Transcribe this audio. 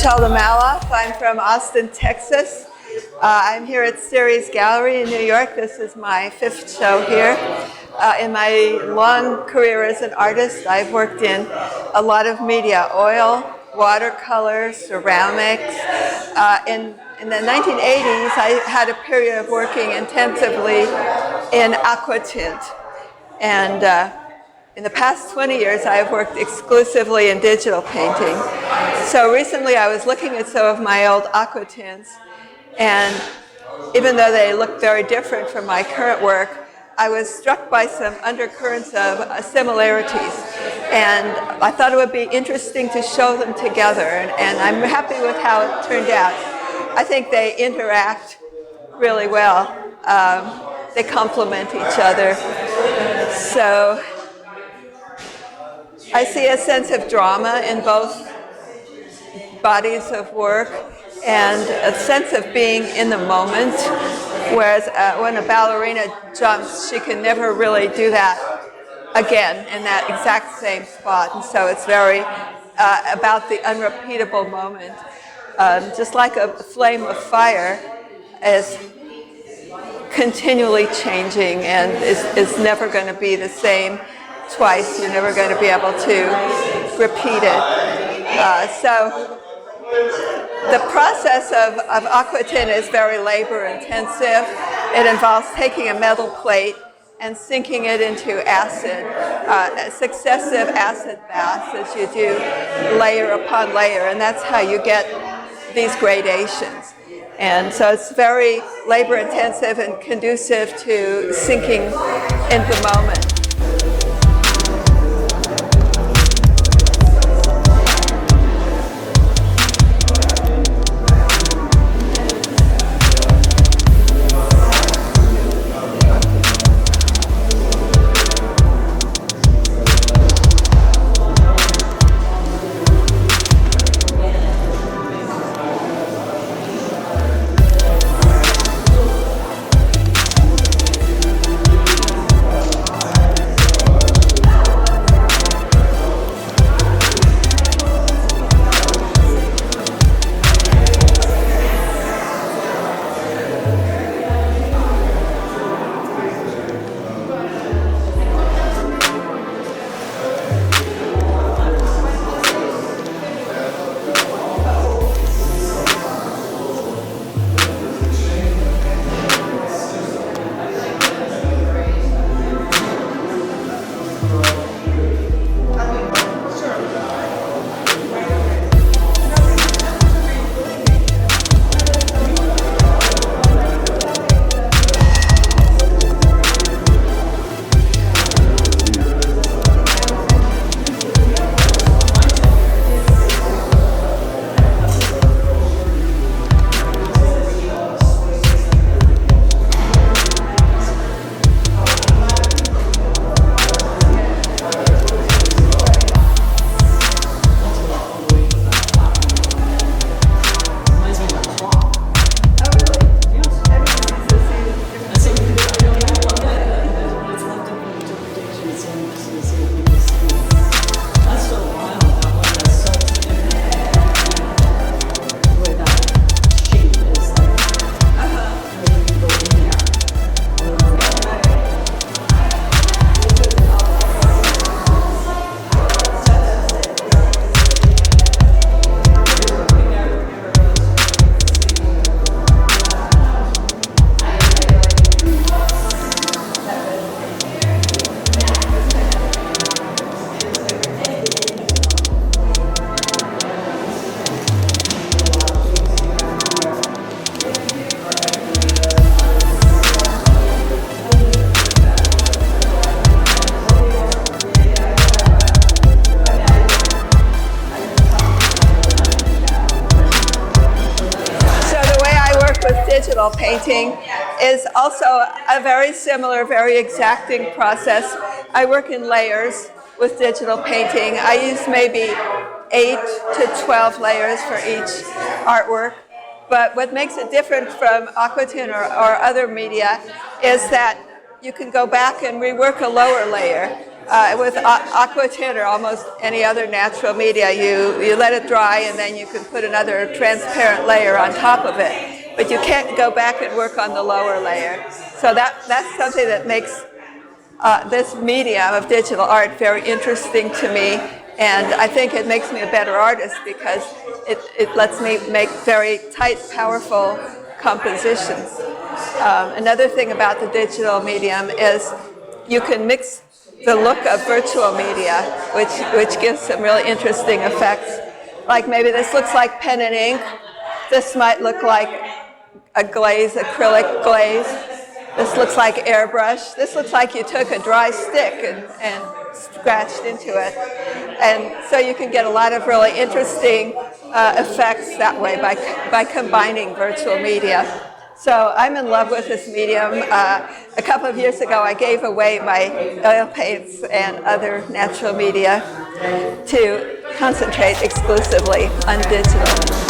Chalda Maloff. I'm from Austin, Texas. I'm here at CERES Gallery in New York. This is my 5th show here. In my long career as an artist, I've worked in a lot of media: oil, watercolor, ceramics. In the 1980s, I had a period of working intensively in Aquatint. And in the past 20 years, I have worked exclusively in digital painting. So recently I was looking at some of my old Aquatints, and even though they look very different from my current work, I was struck by some undercurrents of similarities. And I thought it would be interesting to show them together, and I'm happy with how it turned out. I think they interact really well. They complement each other. So I see a sense of drama in both bodies of work and a sense of being in the moment, whereas when a ballerina jumps, she can never really do that again in that exact same spot. And so it's very about the unrepeatable moment. Just like a flame of fire is continually changing and is never going to be the same twice. You're never going to be able to repeat it. So the process of Aquatint is very labor intensive. It involves taking a metal plate and sinking it into acid, successive acid baths as you do layer upon layer, and that's how you get these gradations. And so it's very labor intensive and conducive to sinking in the moment. Digital painting is also a very similar, very exacting process. I work in layers with digital painting. I use maybe 8 to 12 layers for each artwork. But what makes it different from Aquatint or other media is that you can go back and rework a lower layer. With Aquatint or almost any other natural media, you let it dry and then you can put another transparent layer on top of it. But you can't go back and work on the lower layer. So that's something that makes this medium of digital art very interesting to me. And I think it makes me a better artist because it lets me make very tight, powerful compositions. Another thing about the digital medium is you can mix the look of virtual media, which gives some really interesting effects. Like maybe this looks like pen and ink. This might look like a glaze, acrylic glaze. This looks like airbrush. This looks like you took a dry stick and scratched into it. And so you can get a lot of really interesting effects that way by combining virtual media. So I'm in love with this medium. A couple of years ago, I gave away my oil paints and other natural media to concentrate exclusively on digital.